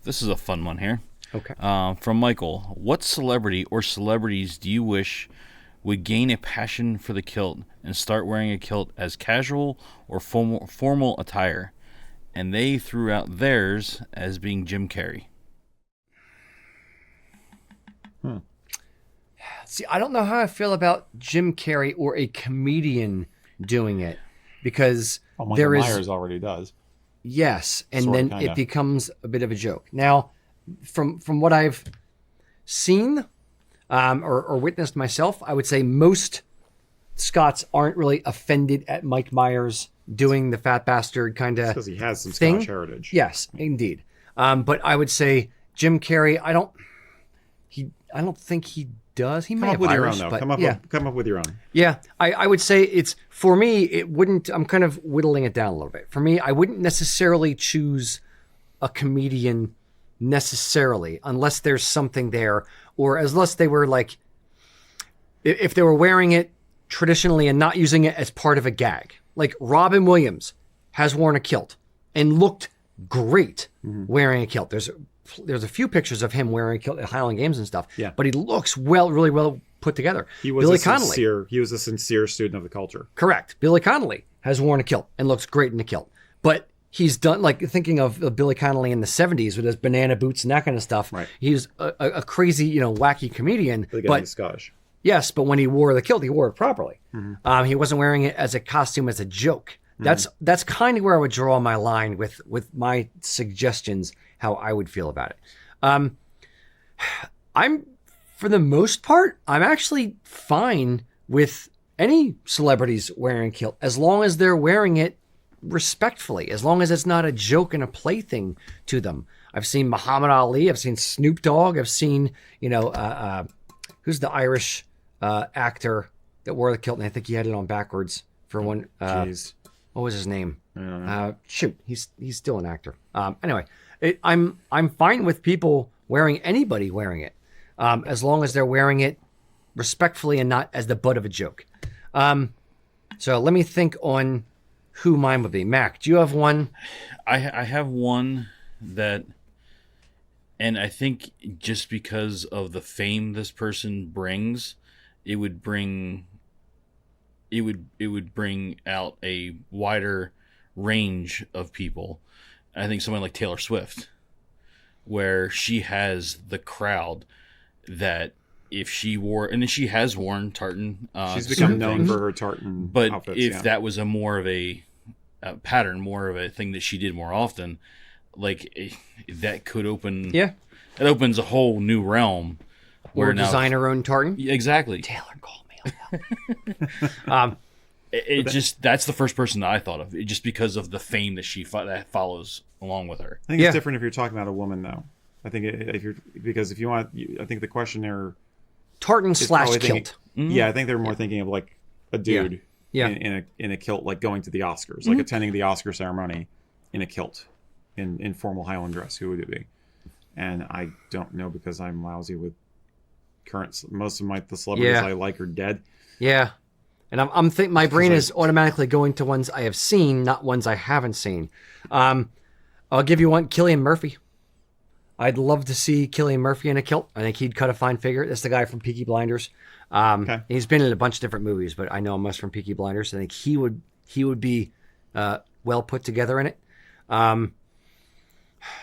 This is a fun one here. Okay. From Michael. What celebrity or celebrities do you wish would gain a passion for the kilt and start wearing a kilt as casual or formal attire? And they threw out theirs as being Jim Carrey. See, I don't know how I feel about Jim Carrey or a comedian doing it, because Michael Myers already does. Yes, and Sorta, then kinda. it becomes a bit of a joke. Now, from what I've seen or witnessed myself, I would say most Scots aren't really offended at Mike Myers doing the fat bastard kind of Because he has some thing. Scottish heritage. Yes, indeed. But I would say Jim Carrey. I don't think he does. He may Come up have with your Irish, own, though. but Come up with your own. yeah, I would say it's, for me, it wouldn't, I'm kind of whittling it down a little bit. For me, I wouldn't necessarily choose a comedian necessarily, unless there's something there, or unless they were like, if they were wearing it traditionally and not using it as part of a gag. Like Robin Williams has worn a kilt and looked great wearing a kilt. There's a few pictures of him wearing a kilt at Highland Games and stuff. Yeah. But he looks really well put together. He was He was a sincere student of the culture. Correct. Billy Connolly has worn a kilt and looks great in a kilt. But he's done, like, thinking of Billy Connolly in the 70s with his banana boots and that kind of stuff. Right. He's a crazy, wacky comedian. But he's Scottish. Yes, but when he wore the kilt, he wore it properly. He wasn't wearing it as a costume, as a joke. That's kind of where I would draw my line with my suggestions, how I would feel about it. I'm, for the most part, I'm actually fine with any celebrities wearing a kilt, as long as they're wearing it respectfully, as long as it's not a joke and a plaything to them. I've seen Muhammad Ali, I've seen Snoop Dogg, I've seen, who's the Irish actor that wore the kilt, and I think he had it on backwards for one. Jeez. What was his name? I don't know. Shoot, he's still an actor. Anyway, I'm fine with people anybody wearing it, as long as they're wearing it respectfully and not as the butt of a joke. So let me think on who mine would be. Mac, do you have one? I have one that, and I think just because of the fame this person brings, it would bring out a wider range of people. I think someone like Taylor Swift, where she has the crowd that if she wore, and she has worn tartan. She's become known for her tartan but outfits, if that was more of a pattern, more of a thing that she did more often, that could open. Yeah. It opens a whole new realm. Or design her own tartan? Exactly. Taylor, call me. That's the first person that I thought of, just because of the fame that that follows along with her. I think it's different if you're talking about a woman, though. I think if you want, I think the question there, tartan / kilt. Yeah, I think they're more thinking of like a dude in a kilt, like going to the Oscars, like attending the Oscar ceremony in a kilt, in formal Highland dress. Who would it be? And I don't know, because I'm lousy with most of the celebrities I like are dead. Yeah. And I'm thinking my brain is automatically going to ones I have seen, not ones I haven't seen. I'll give you one, Cillian Murphy. I'd love to see Cillian Murphy in a kilt. I think he'd cut a fine figure. That's the guy from Peaky Blinders. He's been in a bunch of different movies, but I know him most from Peaky Blinders. I think he would be well put together in it. Can't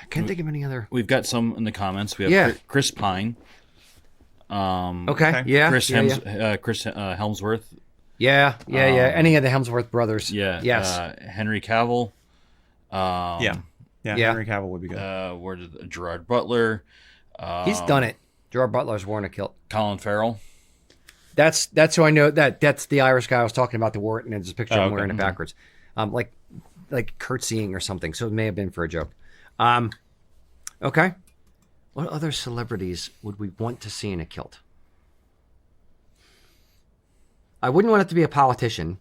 think of any other. We've got some in the comments. We have Chris Pine. Okay. Yeah. Chris Helmsworth. Yeah. Any of the Hemsworth brothers. Yeah. Yes. Henry Cavill. Henry Cavill would be good. Where did Gerard Butler? He's done it. Gerard Butler's worn a kilt. Colin Farrell. That's who I know. That's the Irish guy I was talking about that wore it, and there's a picture of him wearing it backwards, like curtsying or something. So it may have been for a joke. Okay. What other celebrities would we want to see in a kilt? I wouldn't want it to be a politician,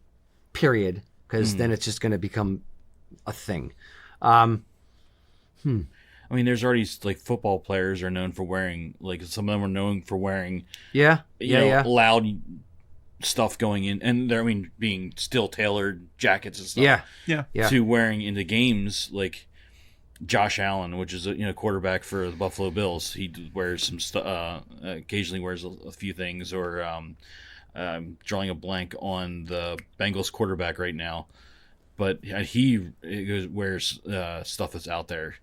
period, because then it's just going to become a thing. I mean, there's already football players are known for wearing, some of them are known for wearing, loud stuff going in, and they're, being still tailored jackets and stuff. Yeah. To wearing into games, Josh Allen, which is a quarterback for the Buffalo Bills. He wears some occasionally wears a few things, or drawing a blank on the Bengals quarterback right now. But he wears stuff that's out there.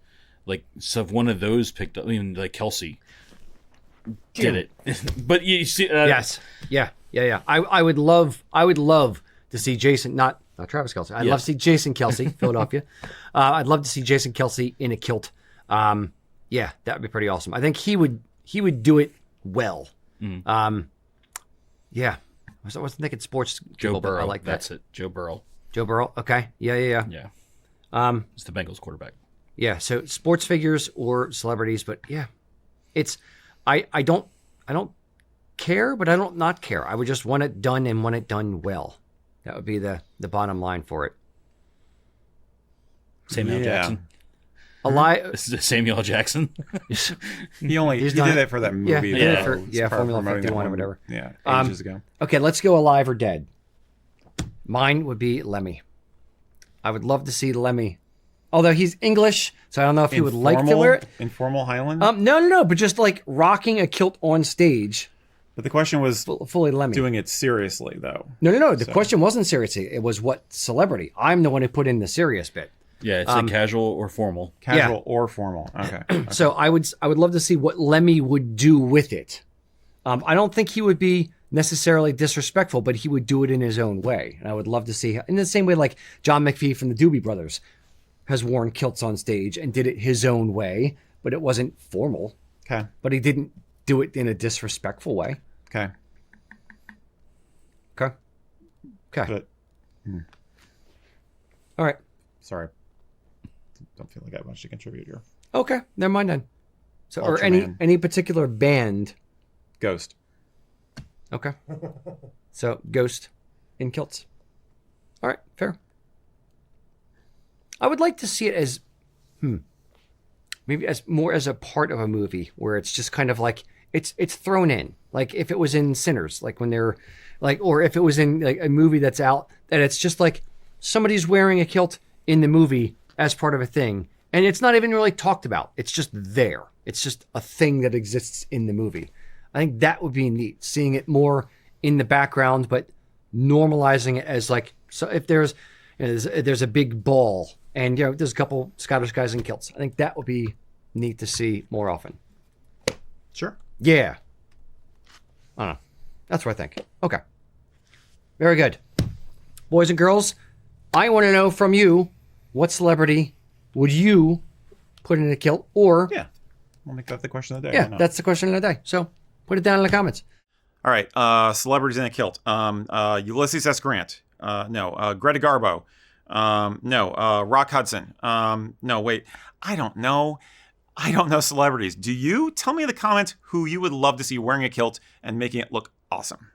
Like, so if one of those picked up, I mean, like Kelsey did it. But you see, yes, yeah. I would love to see Jason, not Travis Kelsey. I'd love to see Jason Kelsey, Philadelphia. I'd love to see Jason Kelsey in a kilt. Yeah, that would be pretty awesome. I think he would do it well. Yeah, I wasn't thinking sports. Joe Burrow. I like that. That's it. Joe Burrow. Joe Burrow. Okay. Yeah. It's the Bengals quarterback. Yeah. So sports figures or celebrities, but yeah, it's I don't care, but I don't not care. I would just want it done and want it done well. That would be the bottom line for it. Samuel Jackson. Samuel L. Jackson. he did it for that movie. Formula 51 or whatever. Yeah, ages ago. Okay, let's go alive or dead. Mine would be Lemmy. I would love to see Lemmy. Although he's English, so I don't know if he would like to wear it. Informal Highland? No, but just like rocking a kilt on stage. But the question was fully Lemmy. Doing it seriously, though. No. The question wasn't seriously. It was what celebrity. I'm the one who put in the serious bit. Yeah, it's like casual or formal. Casual or formal. Okay. So I would love to see what Lemmy would do with it. I don't think he would be necessarily disrespectful, but he would do it in his own way. And I would love to see, in the same way like John McPhee from the Doobie Brothers has worn kilts on stage and did it his own way, but it wasn't formal. Okay. But he didn't do it in a disrespectful way. Okay. All right. Sorry. Don't feel like I have much to contribute here. Okay. Never mind then. So, or Ultraman. any particular band. Ghost. Okay. So Ghost in kilts. All right. Fair. I would like to see it as, maybe as more as a part of a movie where it's just kind of like it's thrown in. Like if it was in Sinners, like when they're like, or if it was in like a movie that's out, that it's just like somebody's wearing a kilt in the movie as part of a thing, and it's not even really talked about. It's just there. It's just a thing that exists in the movie. I think that would be neat, seeing it more in the background, but normalizing it as like, so if there's a big ball and there's a couple Scottish guys in kilts, I think that would be neat to see more often. Sure. Yeah. I don't know. That's what I think. Okay. Very good. Boys and girls, I want to know from you, what celebrity would you put in a kilt? Or yeah, we'll make that the question of the day. Yeah, that's the question of the day. So put it down in the comments. All right. Celebrities in a kilt. Ulysses S. Grant. No. Greta Garbo. No. Rock Hudson. No, wait. I don't know. I don't know celebrities. Do you? Tell me in the comments who you would love to see wearing a kilt and making it look awesome.